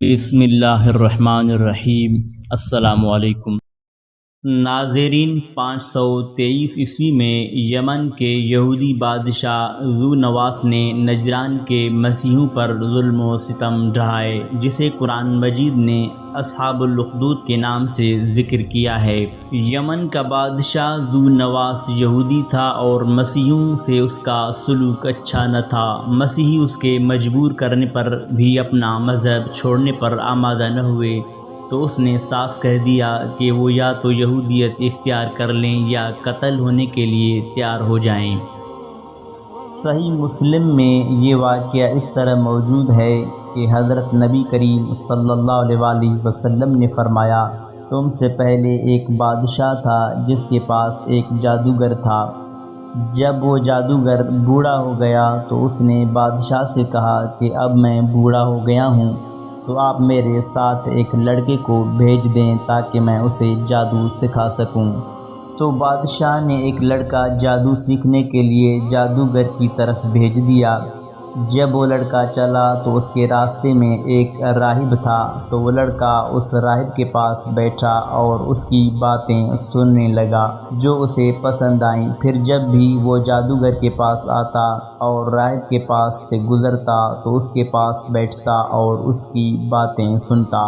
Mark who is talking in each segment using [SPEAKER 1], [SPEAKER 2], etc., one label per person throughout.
[SPEAKER 1] بسم اللہ الرحمن الرحیم۔ السلام علیکم ناظرین، 523 عیسوی میں یمن کے یہودی بادشاہ ذو نواس نے نجران کے مسیحیوں پر ظلم و ستم ڈھائے، جسے قرآن مجید نے اصحاب الاخدود کے نام سے ذکر کیا ہے۔ یمن کا بادشاہ ذو نواس یہودی تھا اور مسیحیوں سے اس کا سلوک اچھا نہ تھا۔ مسیحی اس کے مجبور کرنے پر بھی اپنا مذہب چھوڑنے پر آمادہ نہ ہوئے، تو اس نے صاف کہہ دیا کہ وہ یا تو یہودیت اختیار کر لیں یا قتل ہونے کے لیے تیار ہو جائیں۔ صحیح مسلم میں یہ واقعہ اس طرح موجود ہے کہ حضرت نبی کریم صلی اللہ علیہ وآلہ وسلم نے فرمایا، تم سے پہلے ایک بادشاہ تھا جس کے پاس ایک جادوگر تھا۔ جب وہ جادوگر بوڑھا ہو گیا تو اس نے بادشاہ سے کہا کہ اب میں بوڑھا ہو گیا ہوں، تو آپ میرے ساتھ ایک لڑکے کو بھیج دیں تاکہ میں اسے جادو سکھا سکوں۔ تو بادشاہ نے ایک لڑکا جادو سیکھنے کے لیے جادوگر کی طرف بھیج دیا۔ جب وہ لڑکا چلا تو اس کے راستے میں ایک راہب تھا، تو وہ لڑکا اس راہب کے پاس بیٹھا اور اس کی باتیں سننے لگا جو اسے پسند آئیں۔ پھر جب بھی وہ جادوگر کے پاس آتا اور راہب کے پاس سے گزرتا تو اس کے پاس بیٹھتا اور اس کی باتیں سنتا،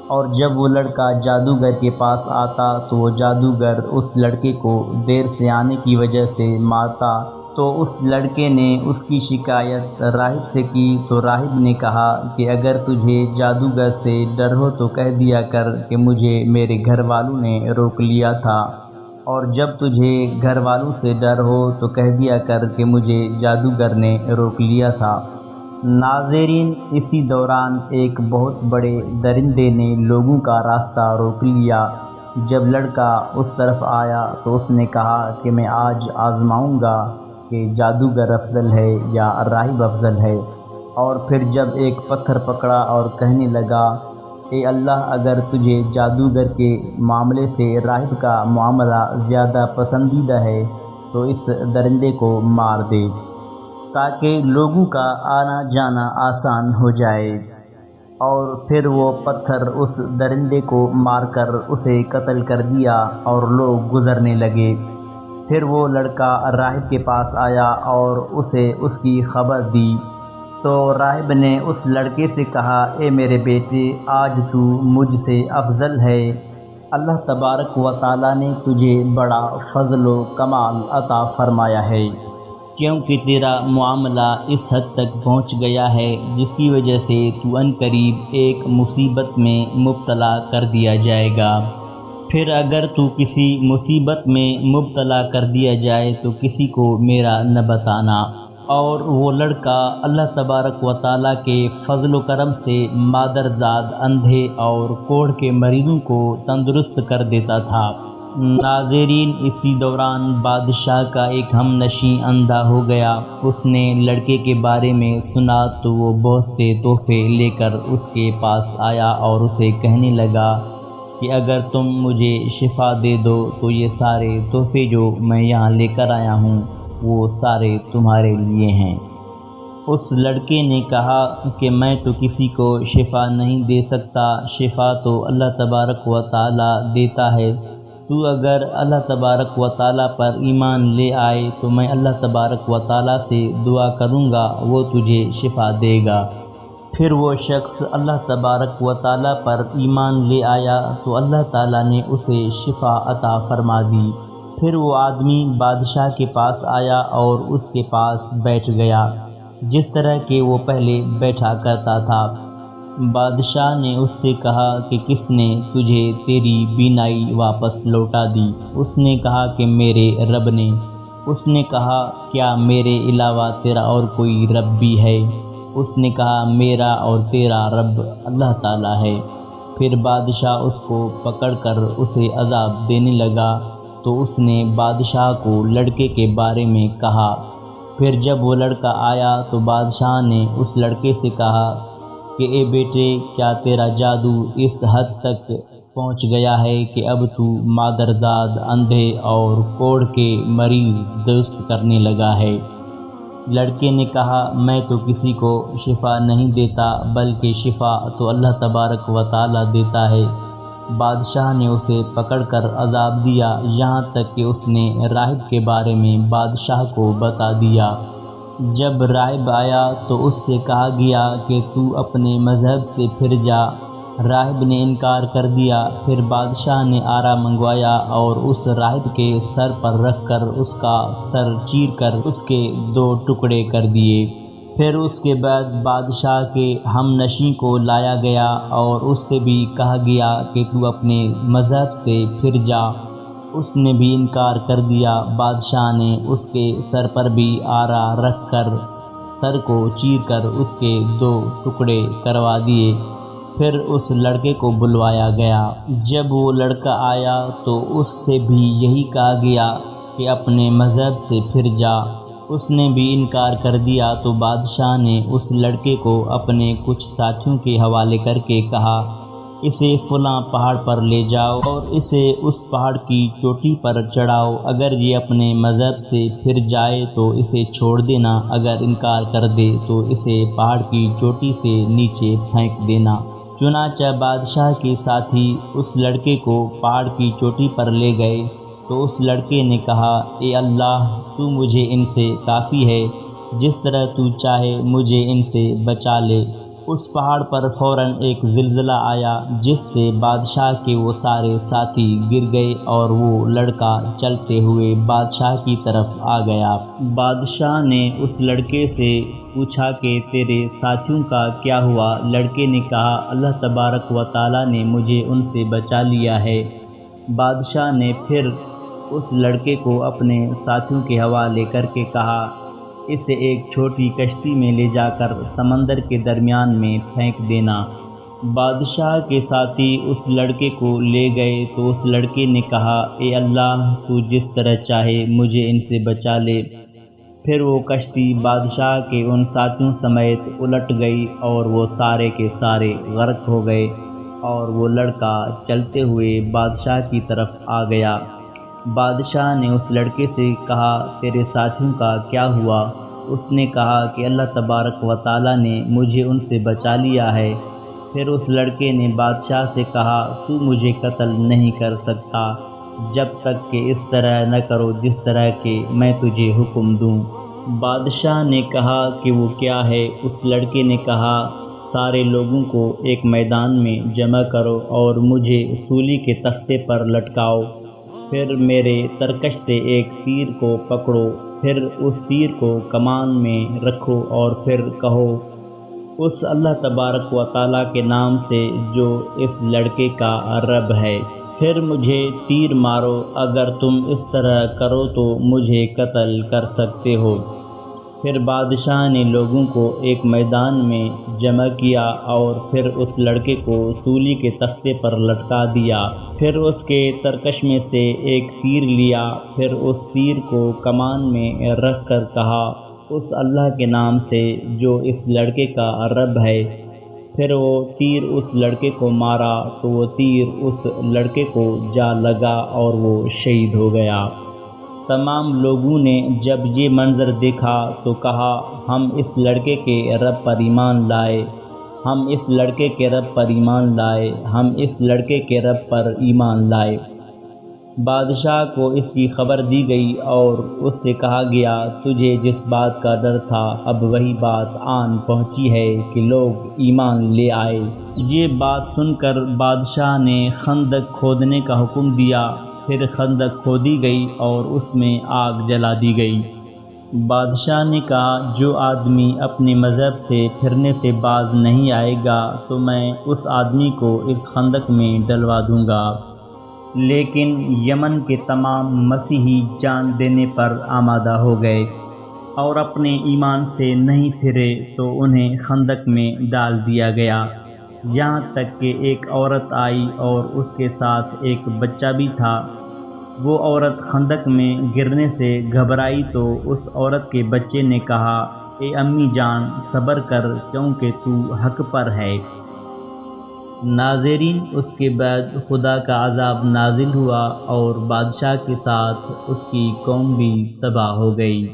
[SPEAKER 1] اور جب وہ لڑکا جادوگر کے پاس آتا تو وہ جادوگر اس لڑکے کو دیر سے آنے کی وجہ سے مارتا۔ تو اس لڑکے نے اس کی شکایت راہب سے کی، تو راہب نے کہا کہ اگر تجھے جادوگر سے ڈر ہو تو کہہ دیا کر کہ مجھے میرے گھر والوں نے روک لیا تھا، اور جب تجھے گھر والوں سے ڈر ہو تو کہہ دیا کر کہ مجھے جادوگر نے روک لیا تھا۔ ناظرین، اسی دوران ایک بہت بڑے درندے نے لوگوں کا راستہ روک لیا۔ جب لڑکا اس طرف آیا تو اس نے کہا کہ میں آج آزماؤں گا کہ جادوگر افضل ہے یا راہب افضل ہے، اور پھر جب ایک پتھر پکڑا اور کہنے لگا، اے اللہ، اگر تجھے جادوگر کے معاملے سے راہب کا معاملہ زیادہ پسندیدہ ہے تو اس درندے کو مار دے تاکہ لوگوں کا آنا جانا آسان ہو جائے۔ اور پھر وہ پتھر اس درندے کو مار کر اسے قتل کر دیا اور لوگ گزرنے لگے۔ پھر وہ لڑکا راہب کے پاس آیا اور اسے اس کی خبر دی، تو راہب نے اس لڑکے سے کہا، اے میرے بیٹے، آج تو مجھ سے افضل ہے۔ اللہ تبارک و تعالیٰ نے تجھے بڑا فضل و کمال عطا فرمایا ہے، کیونکہ تیرا معاملہ اس حد تک پہنچ گیا ہے جس کی وجہ سے تو عنقریب ایک مصیبت میں مبتلا کر دیا جائے گا۔ پھر اگر تو کسی مصیبت میں مبتلا کر دیا جائے تو کسی کو میرا نہ بتانا۔ اور وہ لڑکا اللہ تبارک و تعالیٰ کے فضل و کرم سے مادرزاد اندھے اور کوڑھ کے مریضوں کو تندرست کر دیتا تھا۔ ناظرین، اسی دوران بادشاہ کا ایک ہم نشیں اندھا ہو گیا۔ اس نے لڑکے کے بارے میں سنا تو وہ بہت سے تحفے لے کر اس کے پاس آیا اور اسے کہنے لگا کہ اگر تم مجھے شفا دے دو تو یہ سارے تحفے جو میں یہاں لے کر آیا ہوں وہ سارے تمہارے لیے ہیں۔ اس لڑکے نے کہا کہ میں تو کسی کو شفا نہیں دے سکتا، شفا تو اللہ تبارک و تعالیٰ دیتا ہے۔ تو اگر اللہ تبارک و تعالیٰ پر ایمان لے آئے تو میں اللہ تبارک و تعالیٰ سے دعا کروں گا، وہ تجھے شفا دے گا۔ پھر وہ شخص اللہ تبارک و تعالیٰ پر ایمان لے آیا تو اللہ تعالیٰ نے اسے شفا عطا فرما دی۔ پھر وہ آدمی بادشاہ کے پاس آیا اور اس کے پاس بیٹھ گیا جس طرح کہ وہ پہلے بیٹھا کرتا تھا۔ بادشاہ نے اس سے کہا کہ کس نے تجھے تیری بینائی واپس لوٹا دی؟ اس نے کہا کہ میرے رب نے۔ اس نے کہا، کیا میرے علاوہ تیرا اور کوئی رب بھی ہے؟ اس نے کہا، میرا اور تیرا رب اللہ تعالیٰ ہے۔ پھر بادشاہ اس کو پکڑ کر اسے عذاب دینے لگا، تو اس نے بادشاہ کو لڑکے کے بارے میں کہا۔ پھر جب وہ لڑکا آیا تو بادشاہ نے اس لڑکے سے کہا کہ اے بیٹے، کیا تیرا جادو اس حد تک پہنچ گیا ہے کہ اب تو مادرزاد اندھے اور کوڑھ کے مریض درست کرنے لگا ہے؟ لڑکے نے کہا میں تو کسی کو شفا نہیں دیتا، بلکہ شفا تو اللہ تبارک و تعالی دیتا ہے۔ بادشاہ نے اسے پکڑ کر عذاب دیا، یہاں تک کہ اس نے راہب کے بارے میں بادشاہ کو بتا دیا۔ جب راہب آیا تو اس سے کہا گیا کہ تو اپنے مذہب سے پھر جا۔ راہب نے انکار کر دیا۔ پھر بادشاہ نے آرا منگوایا اور اس راہب کے سر پر رکھ کر اس کا سر چیر کر اس کے 2 ٹکڑے کر دیے۔ پھر اس کے بعد بادشاہ کے ہم نشیں کو لایا گیا اور اس سے بھی کہا گیا کہ تو اپنے مذہب سے پھر جا۔ اس نے بھی انکار کر دیا۔ بادشاہ نے اس کے سر پر بھی آرا رکھ کر سر کو چیر کر اس کے 2 ٹکڑے کروا دیے۔ پھر اس لڑکے کو بلوایا گیا۔ جب وہ لڑکا آیا تو اس سے بھی یہی کہا گیا کہ اپنے مذہب سے پھر جا۔ اس نے بھی انکار کر دیا تو بادشاہ نے اس لڑکے کو اپنے کچھ ساتھیوں کے حوالے کر کے کہا اسے فلاں پہاڑ پر لے جاؤ اور اسے اس پہاڑ کی چوٹی پر چڑھاؤ۔ اگر یہ اپنے مذہب سے پھر جائے تو اسے چھوڑ دینا، اگر انکار کر دے تو اسے پہاڑ کی چوٹی سے نیچے پھینک دینا۔ چنانچہ بادشاہ کے ساتھی اس لڑکے کو پہاڑ کی چوٹی پر لے گئے تو اس لڑکے نے کہا اے اللہ تو مجھے ان سے کافی ہے، جس طرح تو چاہے مجھے ان سے بچا لے۔ اس پہاڑ پر فوراً ایک زلزلہ آیا جس سے بادشاہ کے وہ سارے ساتھی گر گئے اور وہ لڑکا چلتے ہوئے بادشاہ کی طرف آ گیا۔ بادشاہ نے اس لڑکے سے پوچھا کہ تیرے ساتھیوں کا کیا ہوا؟ لڑکے نے کہا اللہ تبارک و تعالی نے مجھے ان سے بچا لیا ہے۔ بادشاہ نے پھر اس لڑکے کو اپنے ساتھیوں کے حوالے کر کے کہا اسے ایک چھوٹی کشتی میں لے جا کر سمندر کے درمیان میں پھینک دینا۔ بادشاہ کے ساتھی اس لڑکے کو لے گئے تو اس لڑکے نے کہا اے اللہ تو جس طرح چاہے مجھے ان سے بچا لے۔ پھر وہ کشتی بادشاہ کے ان ساتھیوں سمیت الٹ گئی اور وہ سارے کے سارے غرق ہو گئے اور وہ لڑکا چلتے ہوئے بادشاہ کی طرف آ گیا۔ بادشاہ نے اس لڑکے سے کہا تیرے ساتھیوں کا کیا ہوا؟ اس نے کہا کہ اللہ تبارک و تعالی نے مجھے ان سے بچا لیا ہے۔ پھر اس لڑکے نے بادشاہ سے کہا تو مجھے قتل نہیں کر سکتا جب تک کہ اس طرح نہ کرو جس طرح کہ میں تجھے حکم دوں۔ بادشاہ نے کہا کہ وہ کیا ہے؟ اس لڑکے نے کہا سارے لوگوں کو ایک میدان میں جمع کرو اور مجھے سولی کے تختے پر لٹکاؤ، پھر میرے ترکش سے ایک تیر کو پکڑو، پھر اس تیر کو کمان میں رکھو اور پھر کہو اس اللہ تبارک و تعالی کے نام سے جو اس لڑکے کا رب ہے، پھر مجھے تیر مارو۔ اگر تم اس طرح کرو تو مجھے قتل کر سکتے ہو۔ پھر بادشاہ نے لوگوں کو ایک میدان میں جمع کیا اور پھر اس لڑکے کو سولی کے تختے پر لٹکا دیا، پھر اس کے ترکش میں سے ایک تیر لیا، پھر اس تیر کو کمان میں رکھ کر کہا اس اللہ کے نام سے جو اس لڑکے کا رب ہے، پھر وہ تیر اس لڑکے کو مارا تو وہ تیر اس لڑکے کو جا لگا اور وہ شہید ہو گیا۔ تمام لوگوں نے جب یہ منظر دیکھا تو کہا ہم اس لڑکے کے رب پر ایمان لائے، ہم اس لڑکے کے رب پر ایمان لائے، ہم اس لڑکے کے رب پر ایمان لائے۔ بادشاہ کو اس کی خبر دی گئی اور اس سے کہا گیا تجھے جس بات کا ڈر تھا اب وہی بات آن پہنچی ہے کہ لوگ ایمان لے آئے۔ یہ بات سن کر بادشاہ نے خندق کھودنے کا حکم دیا، پھر خندق کھودی گئی اور اس میں آگ جلا دی گئی۔ بادشاہ نے کہا جو آدمی اپنے مذہب سے پھرنے سے باز نہیں آئے گا تو میں اس آدمی کو اس خندق میں ڈلوا دوں گا۔ لیکن یمن کے تمام مسیحی جان دینے پر آمادہ ہو گئے اور اپنے ایمان سے نہیں پھرے تو انہیں خندق میں ڈال دیا گیا، یہاں تک کہ ایک عورت آئی اور اس کے ساتھ ایک بچہ بھی تھا۔ وہ عورت خندق میں گرنے سے گھبرائی تو اس عورت کے بچے نے کہا اے امی جان صبر کر کیونکہ تو حق پر ہے۔ ناظرین، اس کے بعد خدا کا عذاب نازل ہوا اور بادشاہ کے ساتھ اس کی قوم بھی تباہ ہو گئی۔